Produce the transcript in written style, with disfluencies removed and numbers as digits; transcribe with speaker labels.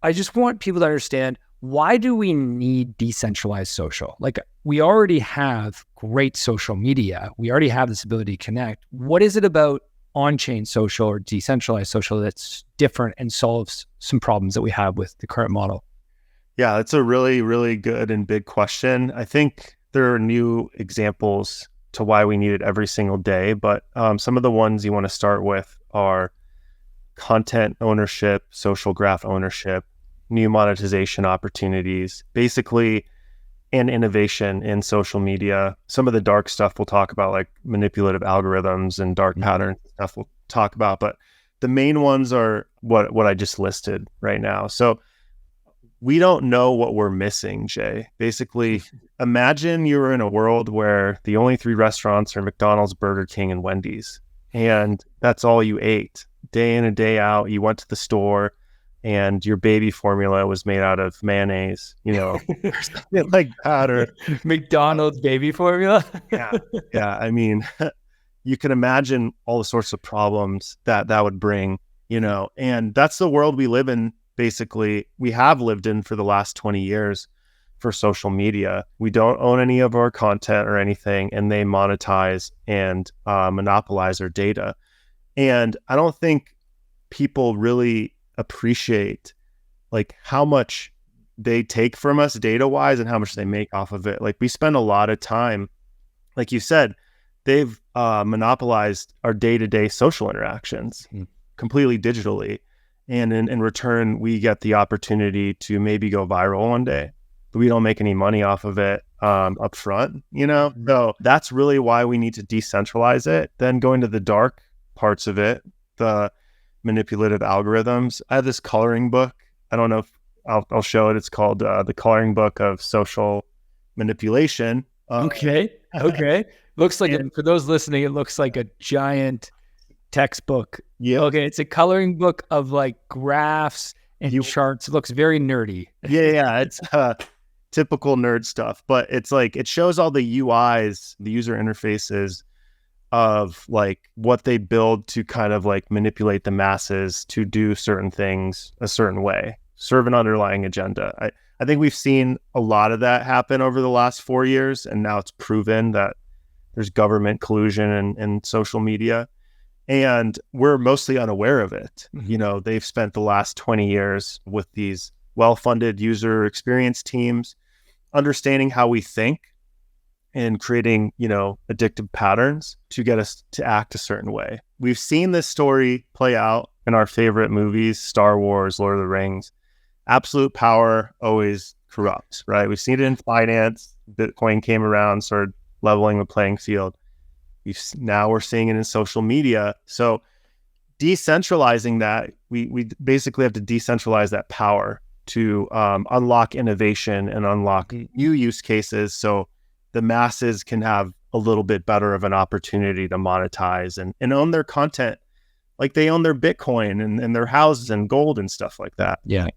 Speaker 1: I just want people to understand, why do we need decentralized social? Like, we already have great social media. We already have this ability to connect. What is it about on-chain social or decentralized social that's different and solves some problems that we have with the current model?
Speaker 2: Yeah, it's a really, really good and big question. I think there are new examples to why we need it every single day, but some of the ones you want to start with are content ownership, social graph ownership, new monetization opportunities, basically, and innovation in social media. Some of the dark stuff we'll talk about, like manipulative algorithms and dark patterns stuff we'll talk about, but the main ones are what I just listed right now. So we don't know what we're missing, Jay. Basically, imagine you were in a world where the only three restaurants are McDonald's, Burger King, and Wendy's, and that's all you ate day in and day out. You went to the store and your baby formula was made out of mayonnaise, or something like that, or
Speaker 1: McDonald's baby formula.
Speaker 2: yeah. I mean, you can imagine all the sorts of problems that would bring, and that's the world we live in. Basically, we have lived in for the last 20 years for social media. We don't own any of our content or anything, and they monetize and monopolize our data. And I don't think people really appreciate like how much they take from us data wise and how much they make off of it. Like, we spend a lot of time, like you said, they've monopolized our day-to-day social interactions completely digitally. And in return, we get the opportunity to maybe go viral one day, but we don't make any money off of it up front, So that's really why we need to decentralize it. Then go into the dark parts of it, the manipulative algorithms. I have this coloring book. I don't know if I'll show it. It's called The Coloring Book of Social Manipulation.
Speaker 1: Okay. Looks like, for those listening, it looks like a giant textbook.
Speaker 2: Yeah.
Speaker 1: Okay. It's a coloring book of like graphs and charts. It looks very nerdy.
Speaker 2: Yeah. It's typical nerd stuff, but it's like, it shows all the UIs, the user interfaces of like what they build to kind of like manipulate the masses to do certain things a certain way, serve an underlying agenda. I think we've seen a lot of that happen over the last 4 years, and now it's proven that there's government collusion in social media. And we're mostly unaware of it. They've spent the last 20 years with these well-funded user experience teams, understanding how we think and creating, addictive patterns to get us to act a certain way. We've seen this story play out in our favorite movies, Star Wars, Lord of the Rings. Absolute power always corrupts, right? We've seen it in finance. Bitcoin came around, started leveling the playing field. Now we're seeing it in social media. So decentralizing that, we basically have to decentralize that power to unlock innovation and unlock new use cases, so the masses can have a little bit better of an opportunity to monetize and own their content like they own their Bitcoin and their houses and gold and stuff like that.
Speaker 1: Yeah.